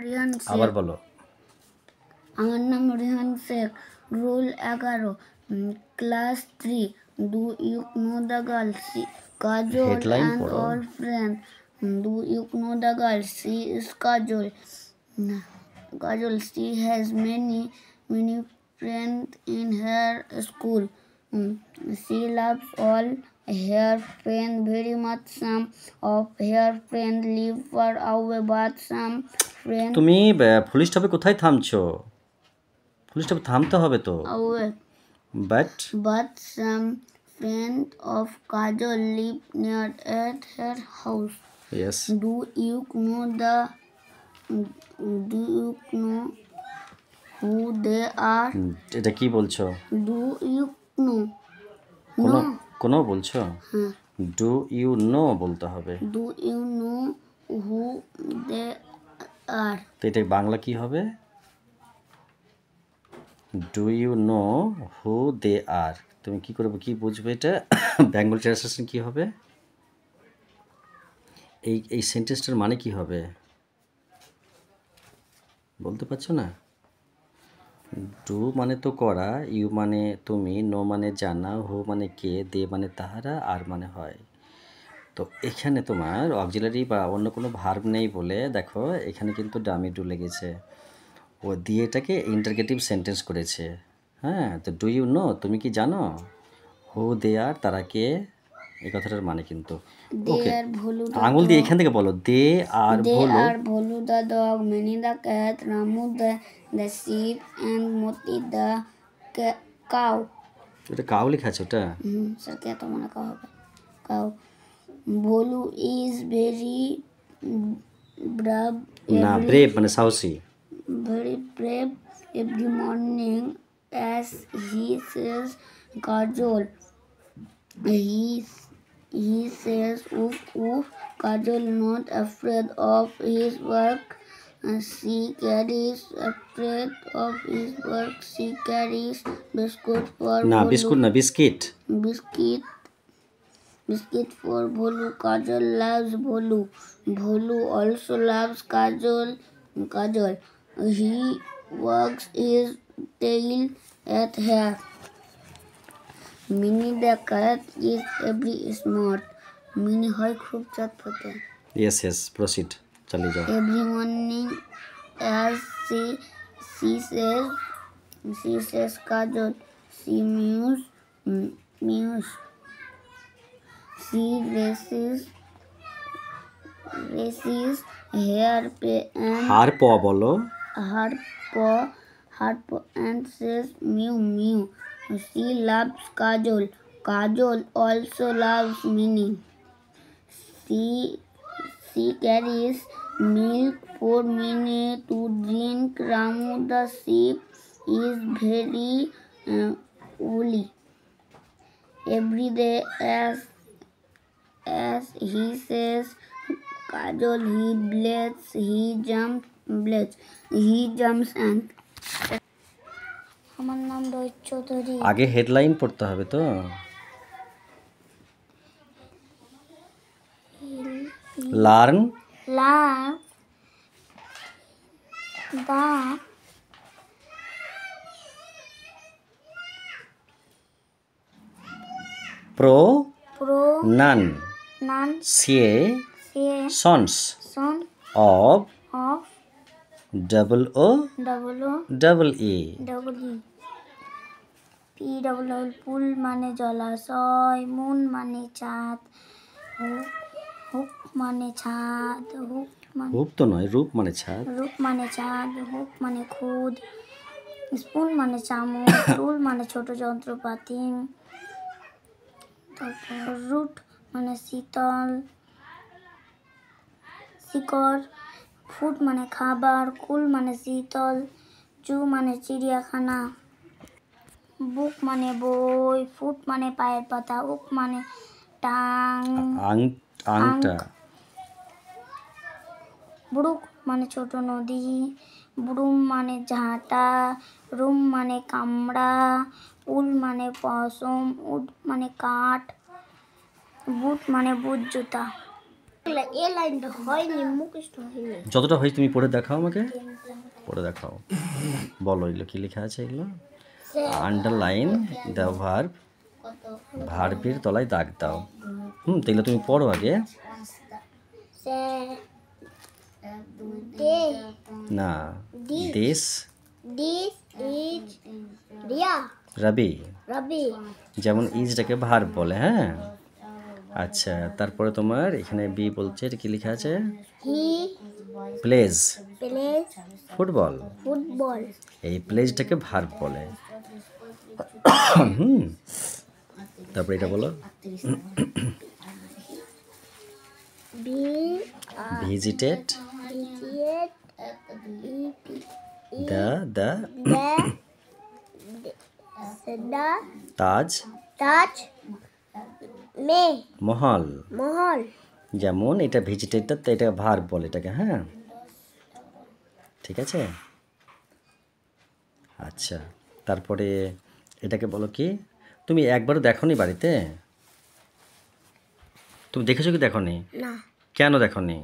রিহান আবার শেখ। বলো। আমার নাম Rihan Sheikh, roll 11, class 3। Do you know the girl? Kajol headline and পড়ো। All friend. Do you know the girl? She is Kajol. Kajol, she has many friends in her school. She loves all her friends very much. Some of her friends live far away, but some friends তুমি ফুল স্টপে কোথায় থামছো? ফুল স্টপে থামতে হবে তো। away. But Some friends of Kajol live near at her house. Yes. Do you know who they are? এটা কি বলছো? Do you know? কোনো No. কোনো বলছো? হ্যাঁ। ডু ইউ নো বলতে হবে। Do you know who they are? তো এটা বাংলা কি হবে? ডু ইউ নো হু দে আর। তুমি কি করবে, কি বুঝবে এটা? বেঙ্গল ট্রান্সলেশন কি হবে? এই সেন্টেন্সটার মানে কি হবে বলতে পারছো না? ডু মানে তো করা, ইউ মানে তুমি, নো মানে জানা, হু মানে কে, দে মানে তাহারা, আর মানে হয়। তো এখানে তোমার অক্সিলারি বা অন্য কোনো ভার্ব নেই বলে দেখো এখানে কিন্তু ডামি ডু লেগেছে। ও দিয়ে এটাকে ইন্টারগেটিভ সেন্টেন্স করেছে। হ্যাঁ, তো ডু ইউ নো, তুমি কি জানো? হু দে আর, তারা কে, এই কথাটার মানে কিন্তু ওকে। আঙুল দিয়ে এখান থেকে বলো, দে আর Bholu. They are Bholu the dog, Mini the cat, Ramu the sheep, and Moti the cow. এটা কাউ লেখা আছে ওটা? স্যার কে তো মনে করা হবে cow. Bholu is very brave. না, ব্রেভ মানে সাহসী। Very brave every morning as he says Kajol. He says woof woof. Kajol not afraid of his work. She carries afraid of his work. She carries biscuit for না, Bholu. Biscuit না, biscuit. Biscuit for Bholu. Kajol loves Bholu. Bholu also loves Kajol. He wags his tail at her. Mini the cat is every smart. Mini hoy khub chatpate. Yes, proceed, চালিয়ে যাও। Every morning as she says Kajol. She mews. She races her হার প বলো। her paw and says mew mew. She loves Kajol. Kajol also loves Mini. She carries milk for Mini to drink. Ramu the sheep is very woolly. Every day as he says Kajol, he jumps and আমার নাম রোহিত চৌধুরী। আগে headline পড়তে হবে তো। Learn the pronunciations of double O double E. Pool মানে জলাশয়, moon মানে চাঁদ, হুক মানে ছাদ, হুপ তো নয়, রূপ মানে ছাদ। রূপ মানে চাঁদ, হুক মানে খুদ, স্পুন মানে চামচ, টুল মানে ছোট যন্ত্রপাতি, তারপর রুট মানে শীতল, শিকড়, ফুড মানে খাবার, কুল মানে শীতল, জু মানে চিড়িয়াখানা, বুক মানে বই, ফুট মানে পায়ের পাতা, উক মানে টাং, আংটা, ব্রুক মানে ছোট নদী, ব্রুম মানে ঝাঁটা, রুম মানে কামড়া, উল মানে পশম, উড মানে কাঠ, বুট মানে বুট জুতা। এ লাইনটা হয়নি, মুখস্থ হয়নি। যতটা হয়েছে তুমি পড়ে দেখাও আমাকে, পড়ে দেখাও, বলো এগুলো কী লেখা আছে। এগুলো আন্ডারলাইন দ্য ভার্ব, ভার্বের তলায় দাগ দাও। তো এগুলো তুমি পড়ো আগে। না, দিস ইজ রিয়া রবি, রবি। যেমন ইজটাকে ভার্ব বলে। হ্যাঁ, আচ্ছা, তারপরে তোমার এখানে বি বলছে, এটা কি লেখা আছে? He plays plays football, football. এই প্লেজটাকে ভার্ব বলে। তারপরে এটা বলো, ভিজিটেড দ্য তাজ মহল। যেমন এটা ভিজিটেডটা, এটা ভার্ব বলে এটাকে। হ্যাঁ, ঠিক আছে। আচ্ছা, তারপরে এটাকে বলো কি? তুমি একবারও দেখোনি বাড়িতে? তুমি দেখেছো কি? দেখোনি? না, কেন দেখোনি?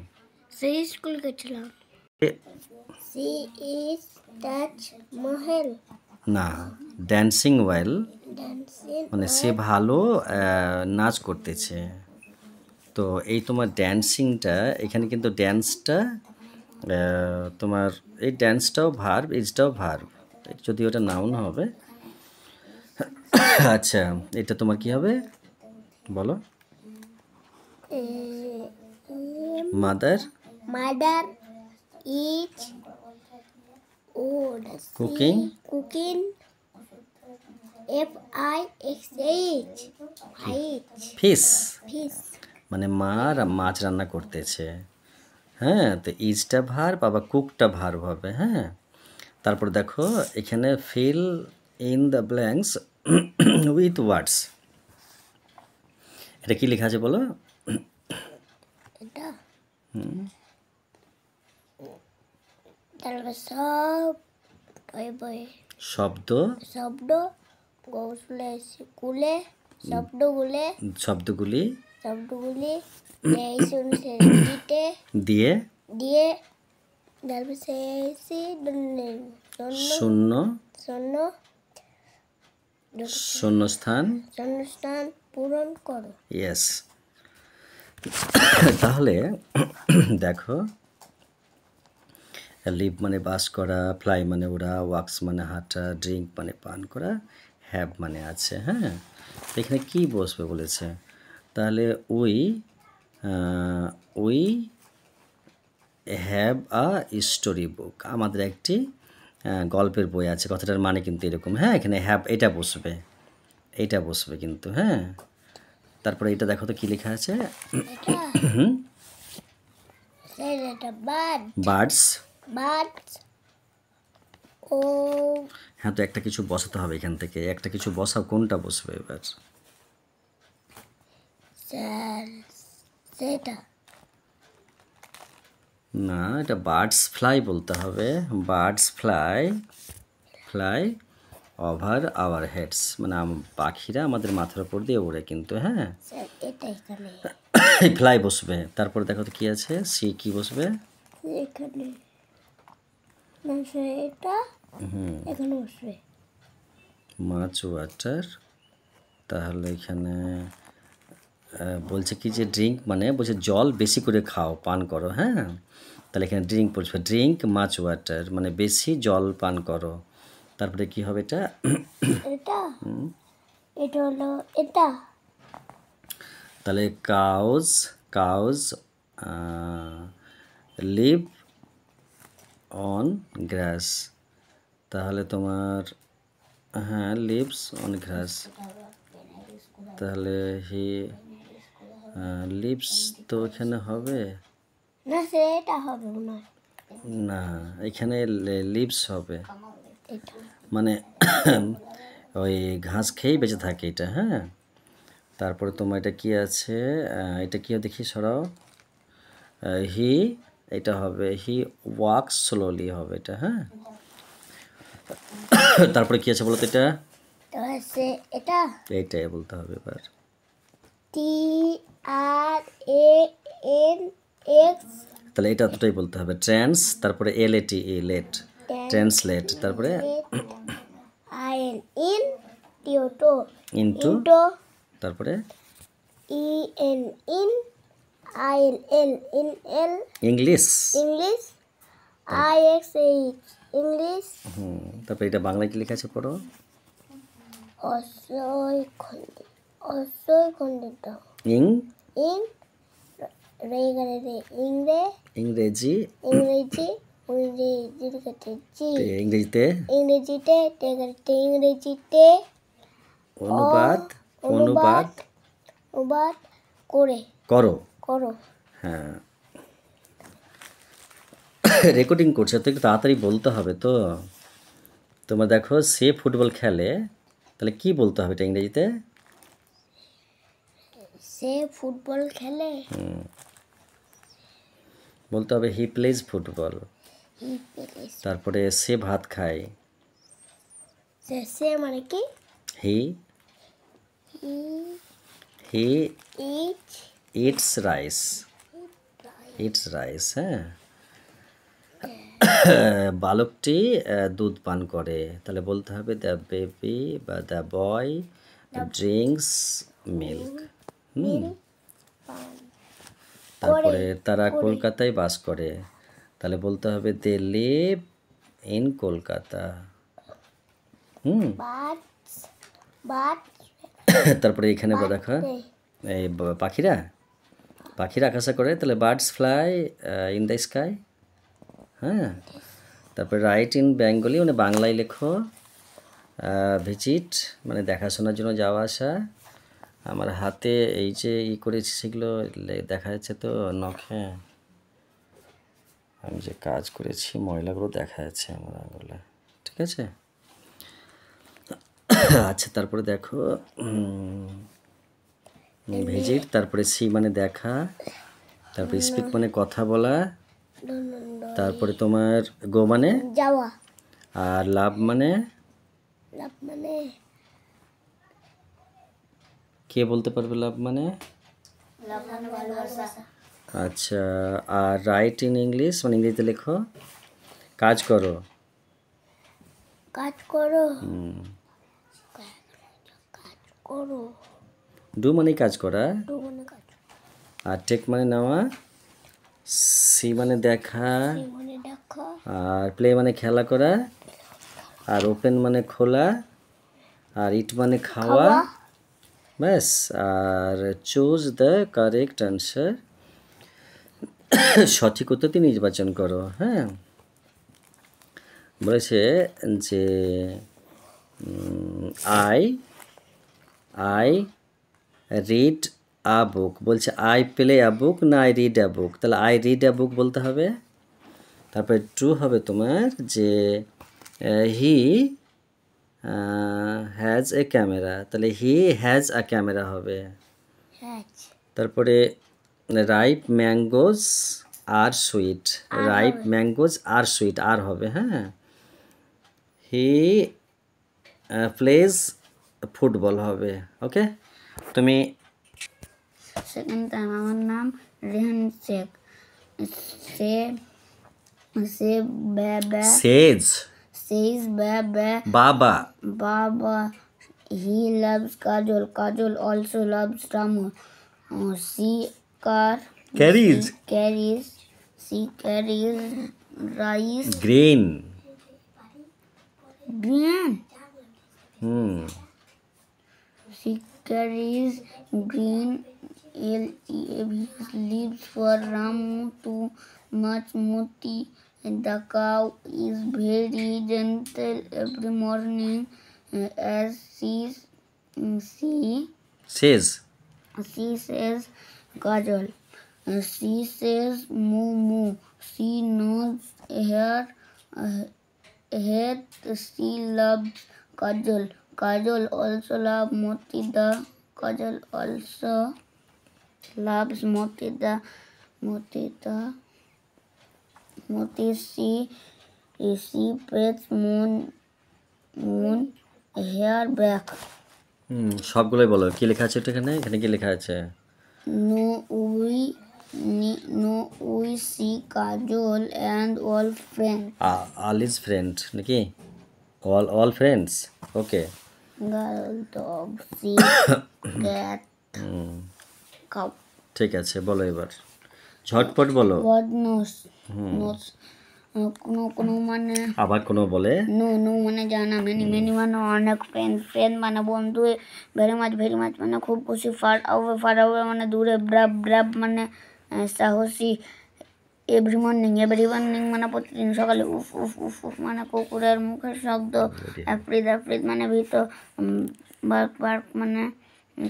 সেই স্কুল গেছিলাম। সি ইজ টাচ মহল। না, ড্যান্সিং ওয়েল, ডান্সিং মানে সে ভালো নাচ করতেছে। তো এই তোমার ড্যান্সিংটা, এখানে কিন্তু ড্যান্সটা তোমার, এই ড্যান্সটাও ভার্ব, ইজটাও ভার্ব, যদি ওটা নাউন হবে। আচ্ছা, এটা তোমার কি হবে বলো? মাদার ইজ কুকিং ফিশ, মানে মা মাছ রান্না করতেছে। হ্যাঁ, তো ইজটা ভার্ব, আবার কুকটা ভার্ব হবে। হ্যাঁ, তারপর দেখো এখানে fill in the blanks with words, এটা কি লেখা আছে বলো? এটা সব শব্দ শব্দগুলি দিয়ে শূন্যস্থান পূরণ করো। ইয়েস। তাহলে দেখো, লিভ মানে বাস করা, ফ্লাই মানে ওড়া, ওয়াক্স মানে হাঁটা, ড্রিঙ্ক মানে পান করা, হ্যাভ মানে আছে। হ্যাঁ, এখানে কি বসবে বলেছে? তাহলে we have a story book, আমাদের একটি গল্পের বই আছে। কথাটার মানে কিন্তু এরকম। হ্যাঁ, এখানে হ্যাভ এটা বসবে কিন্তু। হ্যাঁ, তারপরে এটা দেখো তো কি লেখা আছে? বার্ডস। ও হ্যাঁ, তো একটা কিছু বসাতে হবে এখান থেকে, একটা কিছু বসাও, কোনটা বসবে এবার? সেটা না, এটা বার্ডস ফ্লাই বলতে হবে। Birds fly over our heads, মানে পাখিরা আমাদের মাথার উপর দিয়ে ওড়ে কিন্তু। হ্যাঁ, ফ্লাই বসবে। তারপর দেখো তো কি আছে? সি কি বসবে? এখানে বসবে মাছ ওয়াটার। তাহলে এখানে বলছে কি যে ড্রিঙ্ক, মানে বলছে জল বেশি করে খাও, পান করো। হ্যাঁ, তাহলে এখানে ড্রিঙ্ক বলছে, ড্রিঙ্ক মাছ ওয়াটার, মানে বেশি জল পান করো। তারপরে কি হবে এটা? এটা হলো এটা। তাহলে কাউজ লিভ অন গ্রাস, তাহলে তোমার হ্যাঁ লিভস অন গ্রাস, তাহলে হি লিভস তো এখানে হবে না, সেটা হবে না, এখানে লিভস হবে, মানে ওই ঘাস খেয়েই বেঁচে থাকে এটা। হ্যাঁ, তারপরে তোমার এটা কি আছে? এটা কি দেখি, সরাও। হি, এটা হবে হি ওয়াক্স স্লোলি হবে এটা। হ্যাঁ, তারপরে কি আছে বলো তো? এটা এটা এইটাই বলতে হবে এবার। RANX তাহলে এটা এতটাই বলতে হবে। ট্রান্স, তারপরে LATE লেট, ট্রান্সলেট, তারপরে IN in Kyoto into, into তারপরে EN in ILL in L English. English IXH English তারপরে এটা বাংলায় কি লেখা আছে পড়ো। অসই খণ্ডিত ইং ইং ইংরেজি, ইংরেজিতে ইংরেজিতে ইংরেজিতে অনুবাদ অনুবাদ অনুবাদ করে করো। করো হ্যাঁ, রেকর্ডিং করছে তো একটু তাড়াতাড়ি বলতে হবে তো। তোমরা দেখো সে ফুটবল খেলে, তাহলে কি বলতে হবে এটা ইংরেজিতে? সে ফুটবল খেলে বলতে হবে he plays football. He plays তারপরে সে ভাত খায়, সে মানে কি he he he eat eats rice, eats rice. হ্যাঁ, বালকটি দুধ পান করে, তাহলে বলতে হবে দ্য বেবি বা দ্য বয় ড্রিঙ্কস মিল্ক। তারপরে তারা কলকাতায় বাস করে, তাহলে বলতে হবে they live in Kolkata. But তারপরে এখানে দেখো এই পাখিরা পাখিরা আকাশে করে, তাহলে birds fly in the sky. হ্যাঁ, তারপরে রাইট ইন বেঙ্গলি মানে বাংলায় লেখো। ভিজিট মানে দেখাশোনার জন্য যাওয়া আসা। আমার হাতে এই যে করেছি সেগুলো দেখা যাচ্ছে তো নখে, আমি যে কাজ করেছি ময়লাগুলো দেখা যাচ্ছে আমার আঙুলে, ঠিক আছে। আচ্ছা, তারপরে দেখো ভিজিট, তারপরে সি মানে দেখা, তারপরে স্পিক মানে কথা বলা, তারপরে তোমার গো মানে যাওয়া আর লাভ মানে কে বলতে পারবে লাভ মানে? ভালোবাসা আচ্ছা, আর রাইট ইন ইংলিশ মানে ইংরেজিতে লেখো কাজ করো। কাজ করো কাজ করো ডু মানে কাজ করা, ডু মানে কাজ আর টেক মানে নেওয়া, সি মানে দেখা, মানে দেখা আর প্লে মানে খেলা করা, আর ওপেন মানে খোলা, আর ইট মানে খাওয়া। ব্যাস, আর চুজ দ্য কারেক্ট অ্যান্সার, সঠিক উত্তরটি নির্বাচন করো। হ্যাঁ, বলেছে যে আই রিড আ বুক, বলছে আই প্লে আ বুক না আই রিড আ বুক, তাহলে আই রিড আ বুক বলতে হবে। তারপরে ট্রু হবে তোমার যে হি হ্যাজ এ ক্যামেরা, তাহলে হি হ্যাজ আ ক্যামেরা হবে। তারপরে রাইপ ম্যাঙ্গোজ আর সুইট, রাইপ ম্যাঙ্গোজ আর সুইট আর হবে। হ্যাঁ, হি প্লেজ ফুটবল হবে। ওকে, তুমি সেকেন্ড টাইম আমার নাম রেহান শেখ সে সে সেজ says বাবা, Baba. He loves Kajol. Kajol also loves Ramu. She carries carries rice green. green. She carries green leaves for Ramu to much Moti. The cow is very gentle every morning as she says says Kajol. She says moo moo. She knows her she loves Kajol. Kajol also loves Moti. The Kajol also loves Moti. The Moti she pets moon hair back. সবগুলোই বলো কি লেখা আছে এখানে, এখানে কি লেখা আছে? No, we see Kajol and all friends. all is friend নাকি all friends ওকে Girl, dog, sheep, cat, cow. ঠিক আছে বলো এবার ঝটপট বলো God knows. Knows. কোনো মানে আবার কোনো বলে নো মানে জানা, মেনি মানে অনেক, ফ্রেন্ড মানে বন্ধু, ভেরি মাছ মানে খুব খুশি, ফার আওয়ে মানে দূরে, ব্রাব মানে সাহসী, এভরি মর্নিং মানে প্রতিদিন সকালে, উফ মানে কুকুরের মুখের শব্দ, আফ্রিদ মানে ভীত, বার্ক মানে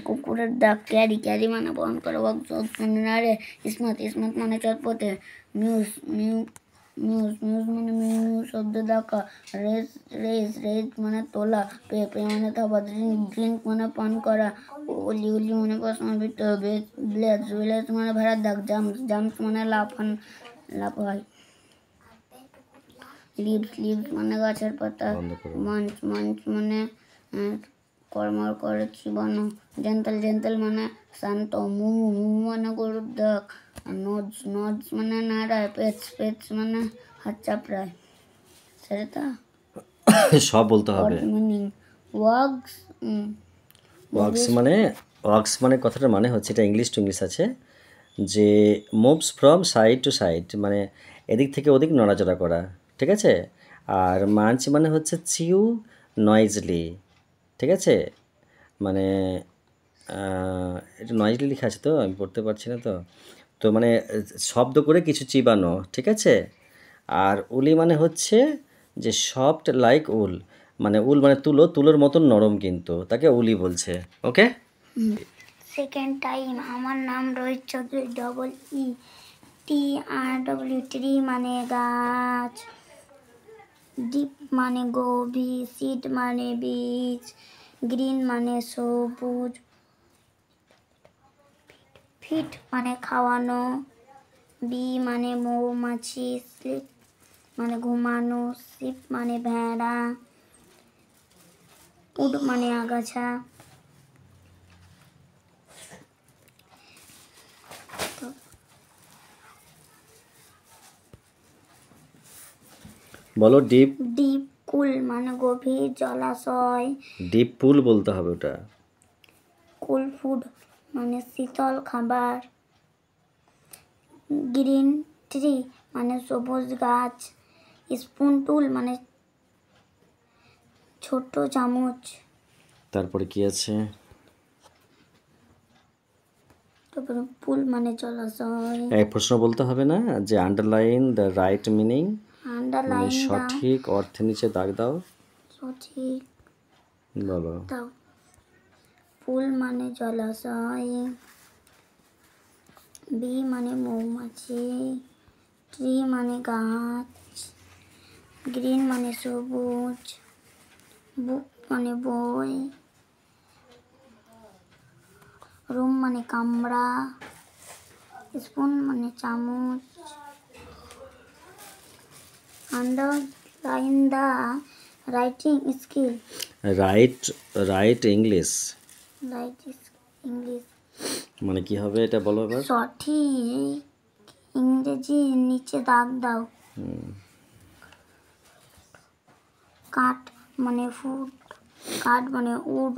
কুকুরের ডাক, ক্যারি মানে বহন করে, ওয়াক মানে নাড়ে, স্মার্ট মানে চটপটে, মিউজ মানে মিউ শব্দ ডাকা, রেজ মানে তোলা, পে মানে থাবা, ড্রিঙ্ক মানে পান করা, ওলি মানে পশমের ভিতর, ব্লেজ মানে ভেড়ার ডাক, জাম্পস মানে লাফায়, লিভস মানে গাছের পাতা, মাঞ্চ মানে কর্মর করে চিবানো, জেন্টাল মানে শান্ত, মুমু মানে গরুর ডাক, নডস মানে নাড়ায়, পেটস মানে হাত চাপড়ায়, সেটা সব বলতে হবে মিনিং ওয়াগস ওয়াক্স মানে কথাটার মানে হচ্ছে এটা ইংলিশ টু ইংলিশ আছে যে moves from side to side মানে এদিক থেকে ওদিক নড়াচড়া করা ঠিক আছে আর মাঞ্চ মানে হচ্ছে চিউ নয়েজলি ঠিক আছে মানে এটা নয়েজলি লেখা আছে তো আমি পড়তে পারছি না তো মানে শব্দ করে কিছু চিবানো ঠিক আছে আর উলি মানে হচ্ছে যে সফট লাইক উল মানে উল মানে তুলোর মতন নরম কিন্তু তাকে উলি বলছে ওকে সেকেন্ড টাইম। আমার নাম রোহিত চৌধুরী, TRW, ট্রি মানে গাছ, ডিপ মানে গভীর, সিড মানে বীজ, গ্রিন মানে সবুজ, ফিট মানে খাওয়ানো, বি মানে মৌমাছি, স্লিপ মানে ঘুমানো, শিপ মানে ভেড়া, উড মানে আগাছা। বলো ডিপ কুল মানে গভীর জলাশয়, ডিপ পুল বলতে হবে ওটা কুল ফুড মানে শীতল খাবার, গ্রিন ট্রি মানে সবুজ গাছ, স্পুন টুল মানে ছোট চামচ, তারপরে কি আছে তারপরে পুল মানে জলাশয়, এক প্রশ্ন বলতে হবে না যে আন্ডারলাইন দ্য রাইট মিনিং মানে আন্ডারলাইন সঠিক অর্থের নিচে দাগ দাও সঠিক বলো দাও। পুল মানে জলাশয়, বি মানে মৌমাছি, ট্রি মানে গাছ, গ্রিন মানে সবুজ, বুক মানে বই, রুম মানে কামরা, স্পুন মানে চামচ, underline the writing skill, write English English মানে কি হবে এটা বলো এবার সঠিক ইংরেজি নিচে দাগ দাও। কাঠ মানে ফুড, কাঠ মানে উড,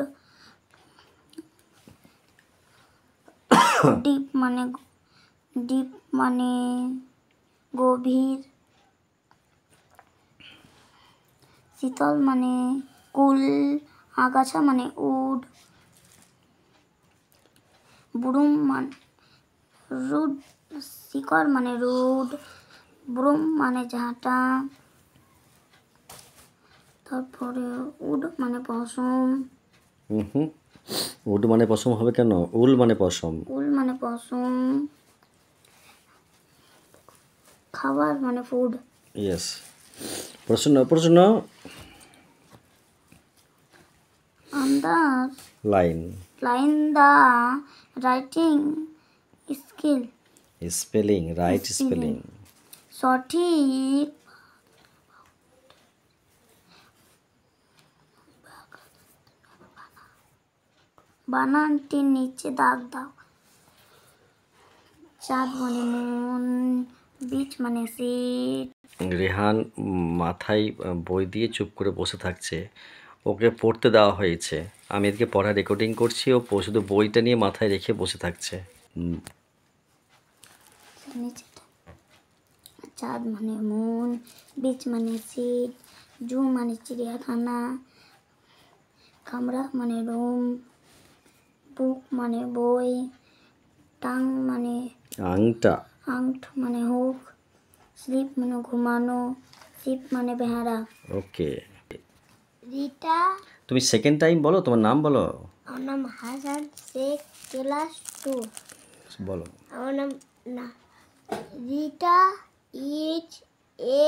ডিপ মানে গভীর, শীতল মানে কুল, আগাছা মানে উড, ব্রুম মানে রুড, শিকড় মানে রুড, ব্রুম মানে ঝাঁটা, তারপরে উড মানে পশম, উড মানে পশম হবে কেন উল মানে পশম খাবার মানে ফুড। ইয়েস প্রশ্ন লাইন দা রাইটিং স্পেলিং রাইট স্পেলিং সঠিক বানানটির নিচে দাগ দাও। চাঁদ মানে মুন, বিচ মানে সিট। রেহান মাথায় বই দিয়ে চুপ করে বসে থাকছে, ওকে পড়তে দেওয়া হয়েছে, আমি এদিকে পড়া রেকর্ডিং করছি, ও শুধু বইটা নিয়ে মাথায় রেখে বসে থাকছে। চাঁদ মানে মুন, বিচ মানে সিট, জু মানে চিড়িয়াখানা, কামরা মানে রুম, বুক মানে বই, টাং মানে আংট মানে হুক, স্লিপ মানে ঘুমানো, শিপ মানে বেহারা। ওকে, রিটা। তুমি সেকেন্ড টাইম বলো, তোমার নাম বলো। আমার নাম হাসান শেখ, ক্লাস 2। বলো। আমার নাম না Rita, is A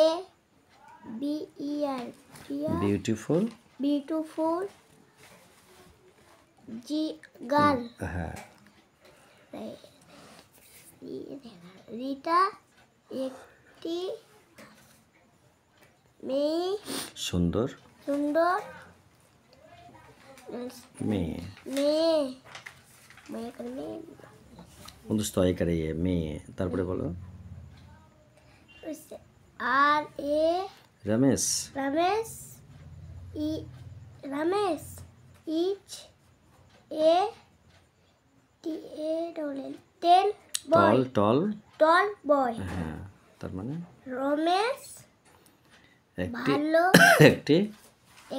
B E R, beautiful G girl. হ্যাঁ, রিটা একটি মেয়ে, সুন্দর মেয়ে। বন্ধু স্তয় করে মেয়ে, তারপরে বলো। আর এ রমেশ ইচ এ টি এ টেল বয়, টল বয়। হ্যাঁ, তার মানে রমেশ একটি ভালো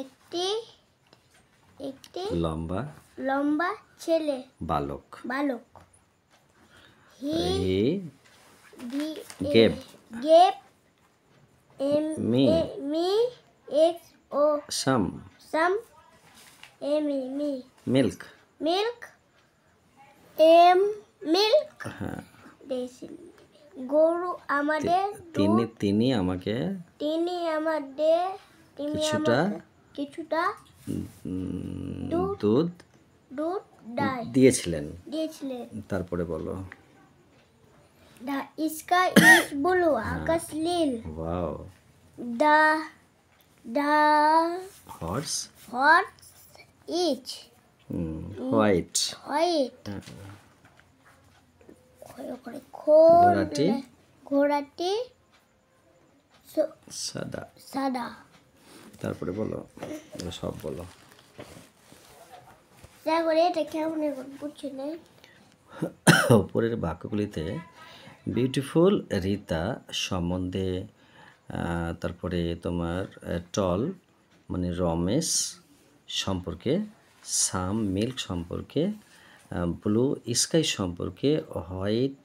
একটি লম্বা ছেলে, বালক। হি gave me x o some milk milk হ্যাঁ, গরু আমাদের তিনি আমাকে কিছুটা দুধ দিয়েছিলেন। তারপরে বলো। The sky is blue, Akash Neil. Wow. The horse is white. ঘোড়াটি সাদা। তারপরে বলো, সব বলো। এটা কেমন বুঝছি না। উপরের বাক্যগুলিতে বিউটিফুল রিতা সম্বন্ধে, তারপরে তোমার টল মানে রমেশ সম্পর্কে, সাম মিল্ক সম্পর্কে, ব্লু স্কাই সম্পর্কে, হোয়াইট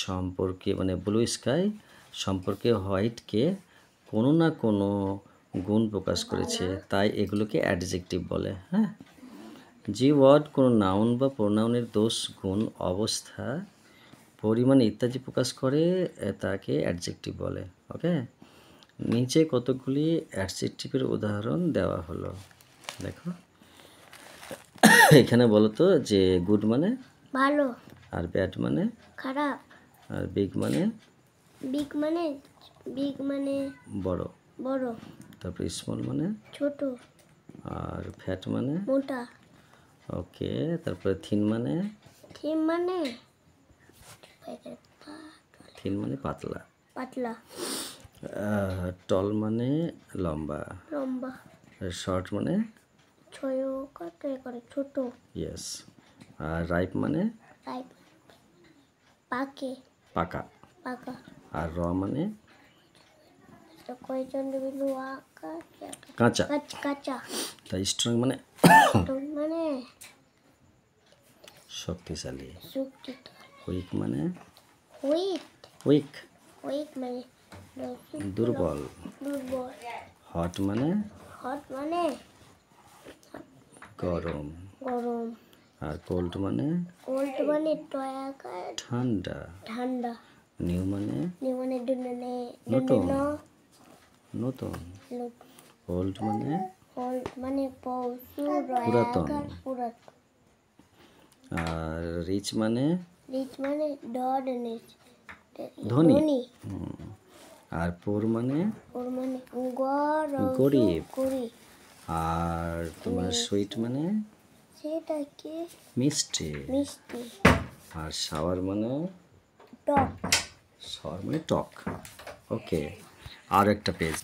সম্পর্কে মানে ব্লু স্কাই সম্পর্কে হোয়াইটকে কোনো না কোনো গুণ প্রকাশ করেছে, তাই এগুলোকে অ্যাডজেক্টিভ বলে। হ্যাঁ, যে ওয়ার্ড কোনো নাউন বা প্রোনাউনের দোষ, গুণ, অবস্থা, পরিমাণ ইত্যাদি প্রকাশ করে তাকে অ্যাডজেক্টিভ বলে। ওকে, নিচে কতগুলি অ্যাডজেক্টিভের উদাহরণ দেওয়া হলো, দেখো। এখানে বলো তো যে গুড মানে ভালো, আর ব্যাড মানে খারাপ, আর বিগ মানে বড়, তারপর স্মল মানে ছোট, আর ফ্যাট মানে মোটা। ওকে, তারপরে থিন মানে পাতলা, টল মানে লম্বা, শর্ট মানে ছোট, ইয়েস, আর রাইপ মানে পাকা, আর র মানে কাঁচা, তাই স্ট্রং মানে শক্তিশালী, উইক মানে দুর্বল, হট মানে গরম, আর কোল্ড মানে ঠান্ডা, নিউ মানে নতুন, ওল্ড মানে পুরাতন, আর রিচ মানে ধনী, আর পোর মানে গরিব, আর তোমার সুইট মানে মিষ্টি, আর শাওয়ার মানে Talk. স্বর মানে টক। ওকে, আর একটা page.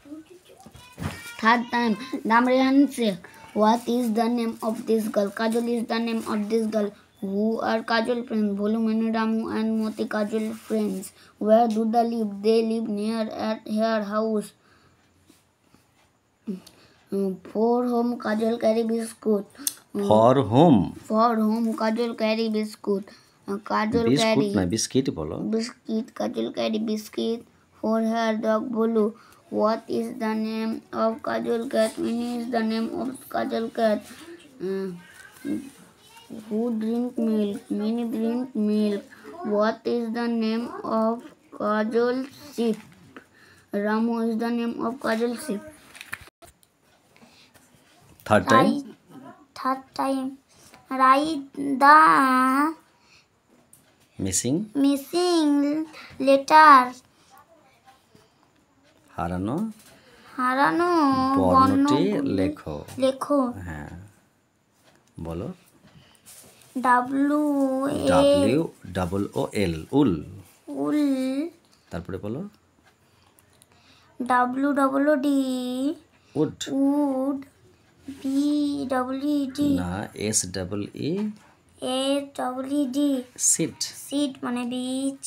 Third time, Namrayan said, "What is the name of this girl?" Kajol is the name of this girl. Who are Kajol friends? Bolu, Manu, Ramu and Moti Kajol friends. Where do they live? They live near at her house. For home, Kajol carry biscuit. For home, For home, Kajol carry biscuit. Kajol biscuit carry না biscuit বলো। biscuit. Kajol carry biscuit. For her dog Bolu. What is the name of Kajol cat? Minnie is the name of Kajol cat. Who drink milk? Minnie drink milk. What is the name of Kajol sheep? Ramu is the name of Kajol sheep. Third time, Third time, write the missing missing letter. হারানো হারানো বর্ণটি বর্ণগুলি লেখো। লেখো। হ্যাঁ বলো। WALL উল। উল। তারপরে বলো WWD would would BWD না SEE AWD seat. Seed মানে বীজ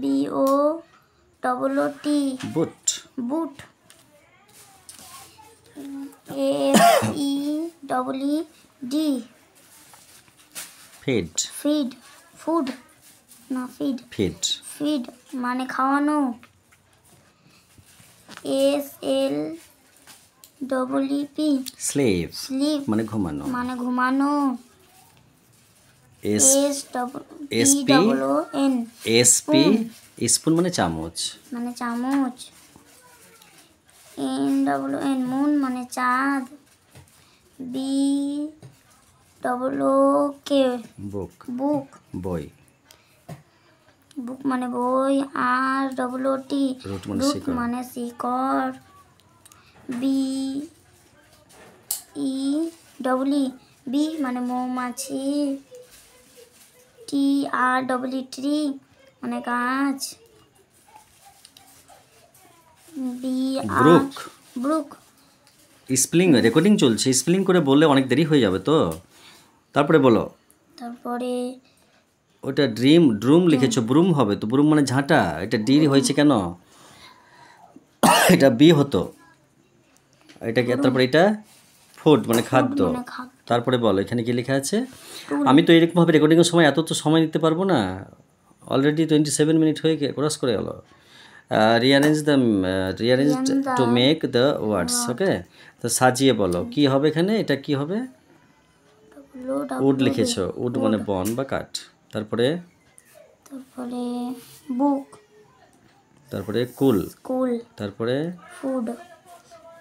BOTT বুট বুট FEWD ফিড ফিড ফুড না ফিড ফিড ফিড মানে খাওয়ানো SLEEP স্লিপ স্লিপ মানে ঘুমানো। মানে ঘুমানো SP SP স্পুন মানে চামচ। মানে চামচ NWN মুন মানে চাঁদ BOOK বুক বুক বই। বুক মানে বই ROOT রুট মানে রুট শিকড়। মানে শিকড় BE মানে মৌমাছি TREE মানে গাছ ব্রুক ব্রুক স্পেলিং রেকর্ডিং চলছে, স্পেলিং করে বললে অনেক দেরি হয়ে যাবে তো। তারপরে বলো তারপরে ওটা ড্রুম লিখেছো, ব্রুম হবে তো, ব্রুম মানে ঝাঁটা। এটা ডি হয়েছে কেন? এটা বি হতো। এটা কি? তারপরে এটা ফুড মানে খাদ্য। মানে খাদ্য তারপরে বলো এখানে কি লেখা আছে। আমি তো এরকমভাবে রেকর্ডিংয়ের সময় এত তো সময় দিতে পারবো না। অলরেডি 27 মিনিট হয়ে ক্রস করে গেল। Rearrange to make the words. Okay, তো সাজিয়ে বলো কি হবে এখানে। এটা কি হবে? উড লিখেছো, উড মানে বন বা কাঠ। তারপরে বুক তারপরে কুল, কুল তারপরে ফুড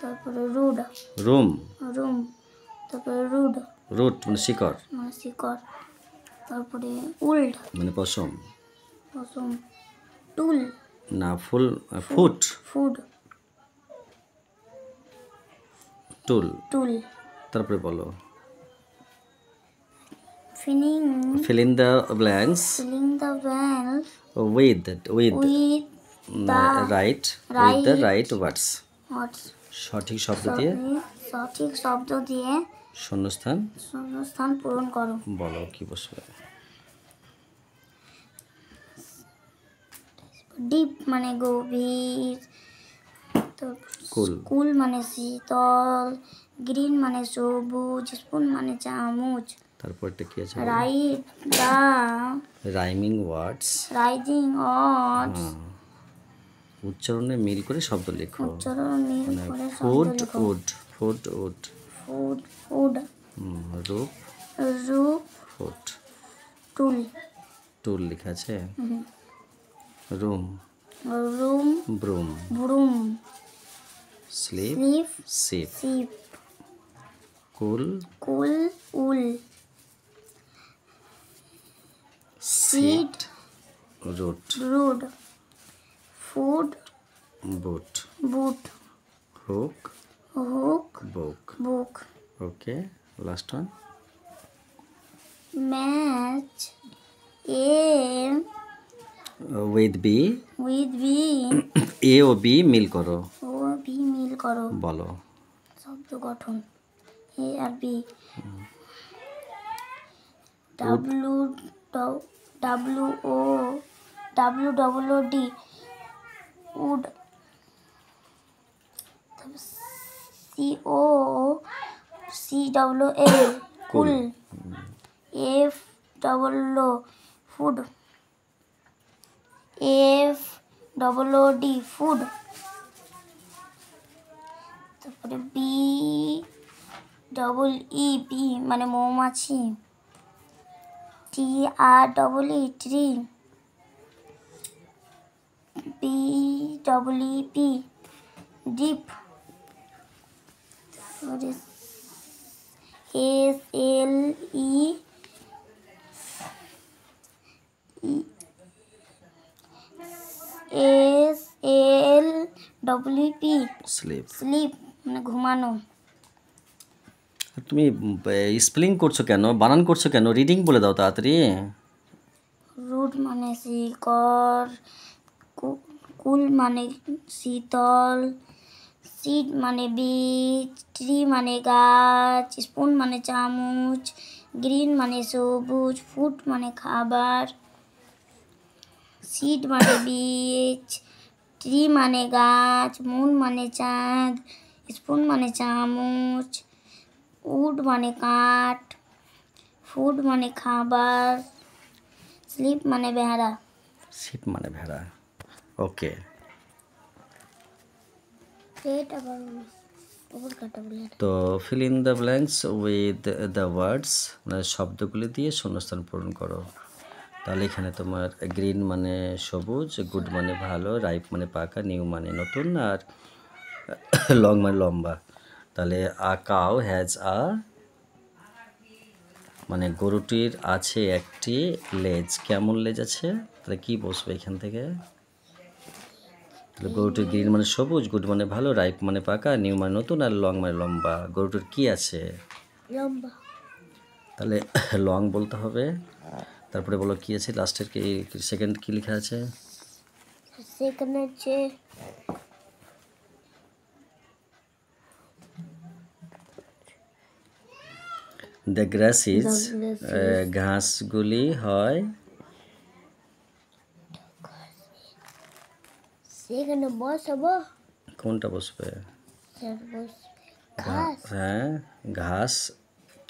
তারপরে রুড রুম, রুম তারপরে রুড রুট মানে শিকড়, মানে শিকড় তারপরে উল্ড মানে পশম পশম টুল না ফুল ফুট ফুড টুল। টুল তারপরে বলো fill in the blanks filling the blanks with with the right with the right words। words সঠিক শব্দ দিয়ে সঠিক শব্দ দিয়ে শূন্যস্থান শূন্যস্থান পূরণ করো। বলো কি বসবে। ডিপ মানে গভীর কুল কুল মানে শীতল গ্রিন মানে সবুজ স্পুন মানে চামচ তারপরটা কি আছে? Write the rhyming words rising odds উচ্চারণে মিল করে শব্দ লেখো। উচ্চারণ মিল করে শব্দ ফুড লেখো। Wood food wood food food roof roof foot tool tool লেখা আছে। Room room broom broom sleep sleep sip sip cool cool wool seat root rude food boot boot hook hook book. Book okay, last one match A with B, with B A ও B মিল করো, ও B মিল করো। বলো। শব্দ গঠন A R B। WWOD wood, COCWL cool, FOO food, FOOD food। তারপরে BEE মানে মৌমাছি, TREE tree, BEEP deep, SLEP sleep. sleep মানে ঘুমানো। তুমি স্পেলিং করছো কেন, বানান করছো কেন, রিডিং বলে দাও তাড়াতাড়ি। রুট মানে শিকড়, কুল মানে শীতল, সিড মানে বীজ, ট্রি মানে গাছ, স্পুন মানে চামচ, গ্রিন মানে সবুজ, ফুড মানে খাবার, সিড মানে বীজ, ট্রি মানে গাছ, মুন মানে চাঁদ, স্পুন মানে চামচ, উড মানে কাঠ, ফুড মানে খাবার, স্লিপ মানে বেহারা। শিপ মানে ভেড়া। ওকে, তো fill in the blanks with the words, মানে শব্দগুলি দিয়ে শূন্যস্থান পূরণ করো। তাহলে এখানে তোমার গ্রিন মানে সবুজ, গুড মানে ভালো, রাইপ মানে পাকা, নিউ মানে নতুন, আর লং মানে লম্বা। তাহলে আ কাউ হ্যাজ আ, মানে গরুটির আছে একটি লেজ, কেমন লেজ আছে, তাহলে কি বসবে এখান থেকে? তাহলে গরুটির গ্রিন মানে সবুজ, গুড মানে ভালো, রাইপ মানে পাকা, নিউ মানে নতুন, আর লং মানে লম্বা। গরুটির কি আছে? লম্বা। তাহলে লং বলতে হবে। তারপরে বলো কি আছে লাস্টের, কি সেকেন্ড কি লেখা আছে? সেখানে হচ্ছে দ্য গ্রাসিস, ঘাসগুলি হয়, সেখানে বসাবো, কোনটা বসবে? ঘাস হ্যাঁ, ঘাস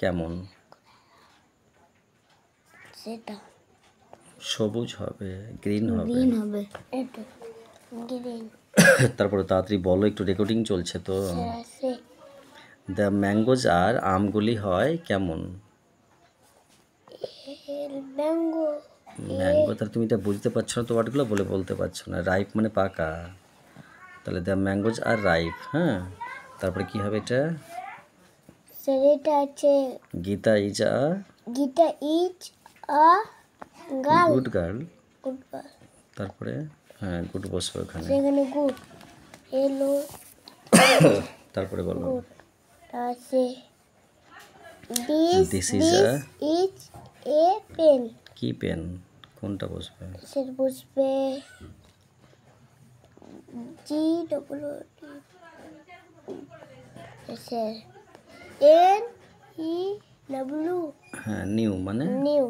কেমন? সেটা সবুজ হবে, গ্রিন হবে। গ্রিন হবে, এটা গ্রিন। তারপরে তাড়াতাড়ি বলো, একটু রেকর্ডিং চলছে তো। সে দ্য ম্যাঙ্গোজ আর, আমগুলি হয় কেমন? ম্যাঙ্গো ম্যাঙ্গো, তাহলে তুমি এটা বুঝতে পারছো না তো, ওয়ার্ডগুলো বলে বলতে পারছো না। রাইপ মানে পাকা, তাহলে দ্য ম্যাঙ্গোজ আর রাইপ। হ্যাঁ, তারপরে কি হবে এটা? সেটা আছে Gita is a Gita is a girl, good girl. Good girl. তারপরে হ্যাঁ, গুড বসবে ওখানে। সেখানে গুড হ্যালো তারপরে বলো গুড আছে this this is a, is a pen, কি পেন, কোনটা বসবে? সেটা বসবে জি double sir N E W, হ্যাঁ, নিউ মানে, নিউ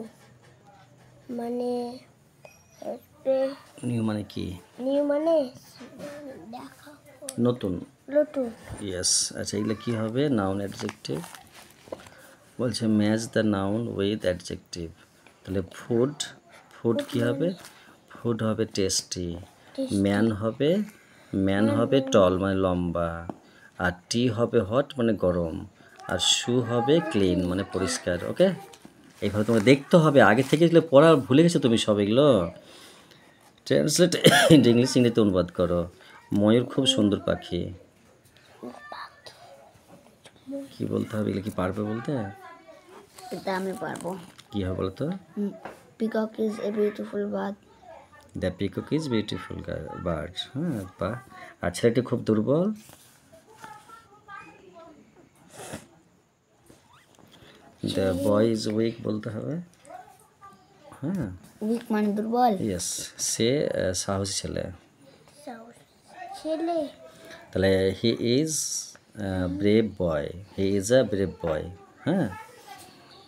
মানে নিউ মানে কি? নিউ মানে দেখা নতুন। নতুন। ইয়েস, আচ্ছা এগুলো কি হবে? Noun adjective. বলছে match the noun with adjective. তাহলে ফুড, ফুড কি হবে? ফুড হবে টেস্টি। ম্যান হবে টল মানে লম্বা, আর টি হবে হট মানে গরম, আর শু হবে ক্লিন মানে পরিষ্কার। ওকে, এইভাবে তোমাকে দেখতে হবে, আগে থেকে এগুলো পড়া ভুলে গেছো তুমি সব এগুলো। ট্রান্সলেট ইন্টু ইংলিশ, ইংরেজিতে অনুবাদ করো। ময়ূর খুব সুন্দর পাখি, কি বলতে হবে? এগুলো কি পারবে বলতে? এটা আমি পারবো। কি হবে বলো তো? Peacock is a beautiful bird, the peacock is beautiful bird. হ্যাঁ, বা আর ছেলেটি খুব দুর্বল, দ্য বয় ইজ উইক বলতে হবে। হ্যাঁ, উইক মানে দুর্বল। ইয়েস, সে সাহসী ছেলে। ছেলে। তাহলে he is brave boy, he is a brave বয়। হ্যাঁ,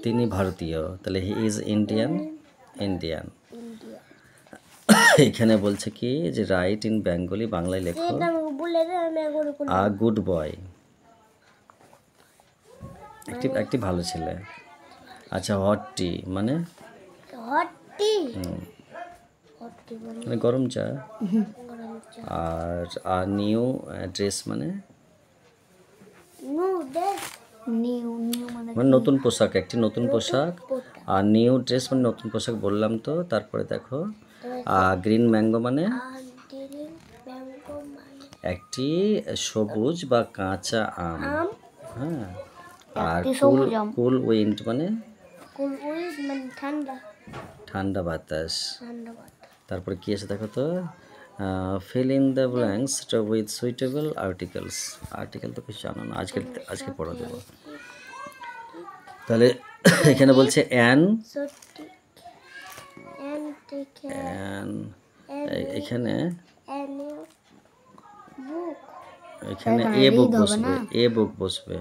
তিনি ভারতীয়, তাহলে he is Indian. Indian. India. এখানে বলছে কি যে রাইট ইন বেঙ্গলি, বাংলায় লেখো আ গুড বয়, একটি ভালো ছেলে। আচ্ছা, হট টি মানে হট টি। মানে গরম চা। আর নিউ ড্রেস মানে নিউ মানে মানে নতুন পোশাক, একটি নতুন পোশাক। আর নিউ ড্রেস মানে নতুন পোশাক বললাম তো। তারপরে দেখো গ্রিন ম্যাঙ্গো মানে একটি সবুজ বা কাঁচা আম। হ্যাঁ, আর কুল উইন্ড মানে ঠান্ডা। ঠান্ডা বাতাস। তারপরে কি আছে দেখো তো, fill in the blanks with suitable articles. Article তো কিছু জানো না, আজকে পড়া দেবো। তাহলে এখানে বলছে এখানে এখানে এ বুক বসবে, এ বুক বসবে,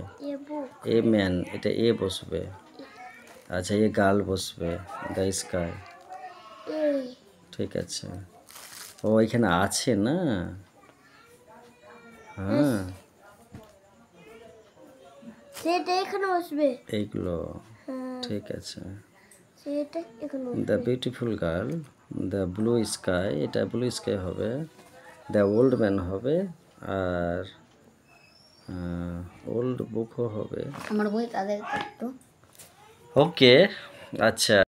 এ ম্যান, এটা এ বসবে। আচ্ছা, এ গার্ল বসবে, দ্য স্কাই। ঠিক আছে, ও এখানে আছে না। হ্যাঁ, সেটা এখানে বসবে এইগুলো ঠিক আছে। The beautiful girl, the blue sky, এটা ব্লু স্কাই হবে। দ্য ওল্ড ম্যান হবে, আর ওল্ড বুকও হবে। আমার বই তাদের একটু। ওকে, আচ্ছা।